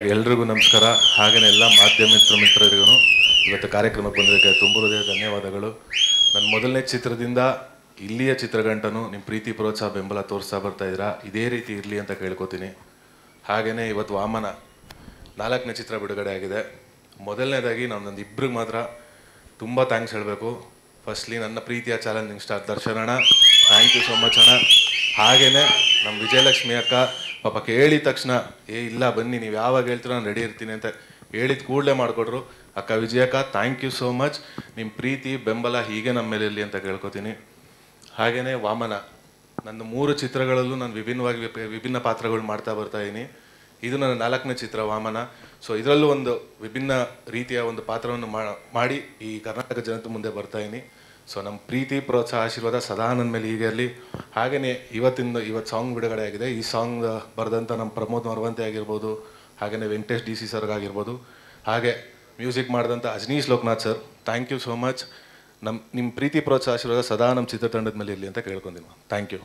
ಎಲ್ರಿಗೂ ನಮಸ್ಕಾರ. ಹಾಗೆಯೇ ಎಲ್ಲ ಮಾಧ್ಯಮ ಮಿತ್ರರಿಗೂ ಇವತ್ತು ಕಾರ್ಯಕ್ರಮಕ್ಕೆ ಬಂದಿದ್ದಕ್ಕೆ ತುಂಬ ಹೃದಯ ಧನ್ಯವಾದಗಳು. ನನ್ನ ಮೊದಲನೇ ಚಿತ್ರದಿಂದ ಇಲ್ಲಿಯ ಚಿತ್ರಗಂಟನು ನಿಮ್ಮ ಪ್ರೀತಿ ಪ್ರೋತ್ಸಾಹ ಬೆಂಬಲ ತೋರಿಸ್ತಾ ಬರ್ತಾ ಇದ್ದೀರಾ. ಇದೇ ರೀತಿ ಇರಲಿ ಅಂತ ಕೇಳ್ಕೊತೀನಿ. ಹಾಗೆಯೇ ಇವತ್ತು ವಾಮನ 4ನೇ ಚಿತ್ರ ಬಿಡುಗಡೆ ಆಗಿದೆ. ಮೊದಲನೇದಾಗಿ ನನ್ನೊಂದು ಇಬ್ಬರಿಗೆ ಮಾತ್ರ ತುಂಬ ಥ್ಯಾಂಕ್ಸ್ ಹೇಳಬೇಕು. ಫಸ್ಟ್ಲಿ ನನ್ನ ಪ್ರೀತಿಯ ಚಾಲೆಂಜಿಂಗ್ ಸ್ಟಾರ್ ದರ್ಶನ್ ಅಣ್ಣ, ಥ್ಯಾಂಕ್ ಯು ಸೋ ಮಚ್ ಅಣ್ಣ. ಹಾಗೆಯೇ ನಮ್ಮ ವಿಜಯಲಕ್ಷ್ಮಿ ಅಕ್ಕ ಪಾಪ ಕೇಳಿದ ತಕ್ಷಣ ಇಲ್ಲ ಬನ್ನಿ ನೀವು ಯಾವಾಗ ಹೇಳ್ತೀರೋ ನಾನು ರೆಡಿ ಇರ್ತೀನಿ ಅಂತ ಹೇಳಿದ ಕೂಡಲೇ ಮಾಡಿಕೊಟ್ರು. ಅಕ್ಕ ವಿಜಯಕ್ಕ, ಥ್ಯಾಂಕ್ ಯು ಸೋ ಮಚ್. ನಿಮ್ಮ ಪ್ರೀತಿ ಬೆಂಬಲ ಹೀಗೆ ನಮ್ಮ ಮೇಲೆ ಇರಲಿ ಅಂತ ಕೇಳ್ಕೊತೀನಿ. ಹಾಗೆಯೇ ವಾಮನ ನನ್ನ 3 ಚಿತ್ರಗಳಲ್ಲೂ ನಾನು ವಿಭಿನ್ನ ಪಾತ್ರಗಳು ಮಾಡ್ತಾ ಬರ್ತಾಯಿದ್ದೀನಿ. ಇದು ನನ್ನ 4ನೇ ಚಿತ್ರ ವಾಮನ. ಸೊ ಇದರಲ್ಲೂ ಒಂದು ವಿಭಿನ್ನ ರೀತಿಯ ಒಂದು ಪಾತ್ರವನ್ನು ಮಾಡಿ ಈ ಕರ್ನಾಟಕ ಜನತೆ ಮುಂದೆ ಬರ್ತಾಯಿದ್ದೀನಿ. ಸೊ ನಮ್ಮ ಪ್ರೀತಿ ಪ್ರೋತ್ಸಾಹ ಆಶೀರ್ವಾದ ಸದಾ ನನ್ನ ಮೇಲೆ ಹೀಗೆ ಇರಲಿ. ಹಾಗೆಯೇ ಇವತ್ತು ಸಾಂಗ್ ಬಿಡುಗಡೆ ಆಗಿದೆ. ಈ ಸಾಂಗ್ ಬರೆದಂಥ ನಮ್ಮ ಪ್ರಮೋದ್ ಮರವಂತೆ ಆಗಿರ್ಬೋದು, ಹಾಗೆಯೇ ವೆಂಕಟೇಶ್ DC ಸರ್ಗಾಗಿರ್ಬೋದು, ಹಾಗೆ ಮ್ಯೂಸಿಕ್ ಮಾಡಿದಂಥ Ajaneesh Loknath sir, thank you so much. ನಿಮ್ಮ ಪ್ರೀತಿ ಪ್ರೋತ್ಸಾಹ ಆಶೀರ್ವಾದ ಸದಾ ನಮ್ಮ ಚಿತ್ರತಂಡದ ಮೇಲೆ ಇರಲಿ ಅಂತ ಕೇಳ್ಕೊಂತೀನಿ. Thank you.